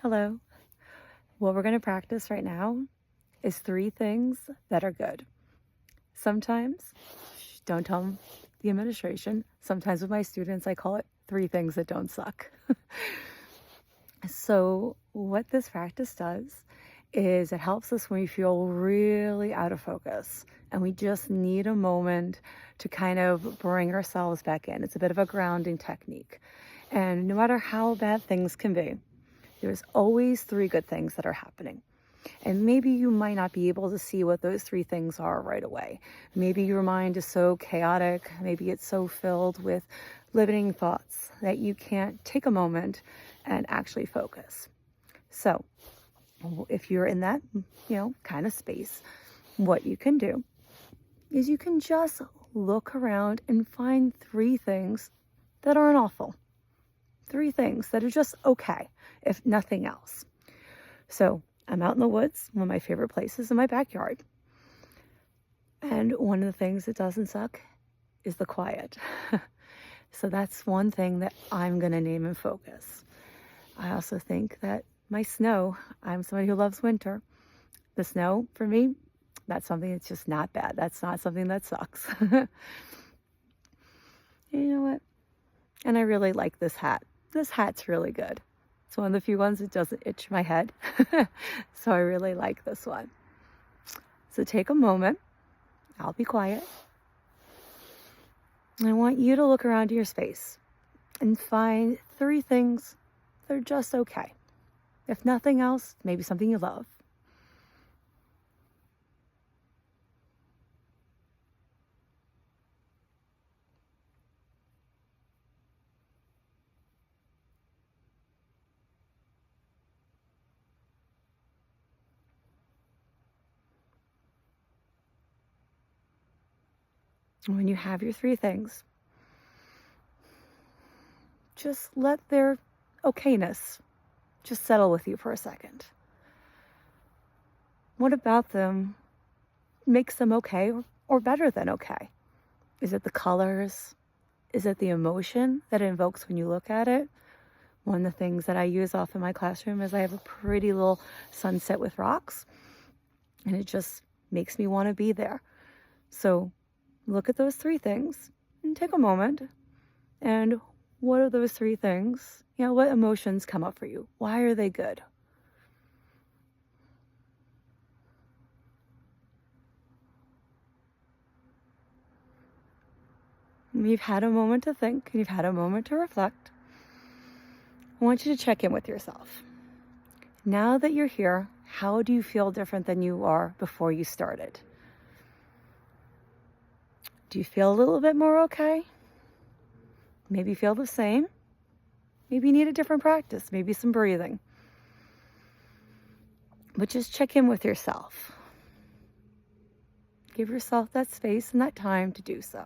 Hello. What we're going to practice right now is 3 things that are good. Sometimes, don't tell the administration, sometimes with my students, I call it 3 things that don't suck. So, what this practice does is it helps us when we feel really out of focus and we just need a moment to kind of bring ourselves back in. It's a bit of a grounding technique. And no matter how bad things can be, there's always 3 good things that are happening. And maybe you might not be able to see what those 3 things are right away. Maybe your mind is so chaotic, maybe it's so filled with limiting thoughts that you can't take a moment and actually focus. So, if you're in that, kind of space, what you can do is you can just look around and find 3 things that aren't awful. 3 things that are just okay, if nothing else. So I'm out in the woods, one of my favorite places in my backyard. And one of the things that doesn't suck is the quiet. So that's one thing that I'm going to name and focus. I also think that my snow, I'm somebody who loves winter. The snow, for me, that's something that's just not bad. That's not something that sucks. And you know what? And I really like this hat. This hat's really good. It's one of the few ones that doesn't itch my head. So I really like this one. So take a moment. I'll be quiet. And I want you to look around your space and find 3 things that are just okay. If nothing else, maybe something you love. When you have your 3 things, just let their okayness just settle with you for a second. What about them makes them okay or better than okay? Is it the colors? Is it the emotion that it invokes when you look at it? One of the things that I use off in my classroom is I have a pretty little sunset with rocks, and it just makes me want to be there. So look at those 3 things and take a moment. And what are those 3 things? What emotions come up for you? Why are they good? And you've had a moment to think, and you've had a moment to reflect. I want you to check in with yourself. Now that you're here, how do you feel different than you are before you started? Do you feel a little bit more okay? Maybe feel the same. Maybe you need a different practice, maybe some breathing. But just check in with yourself. Give yourself that space and that time to do so.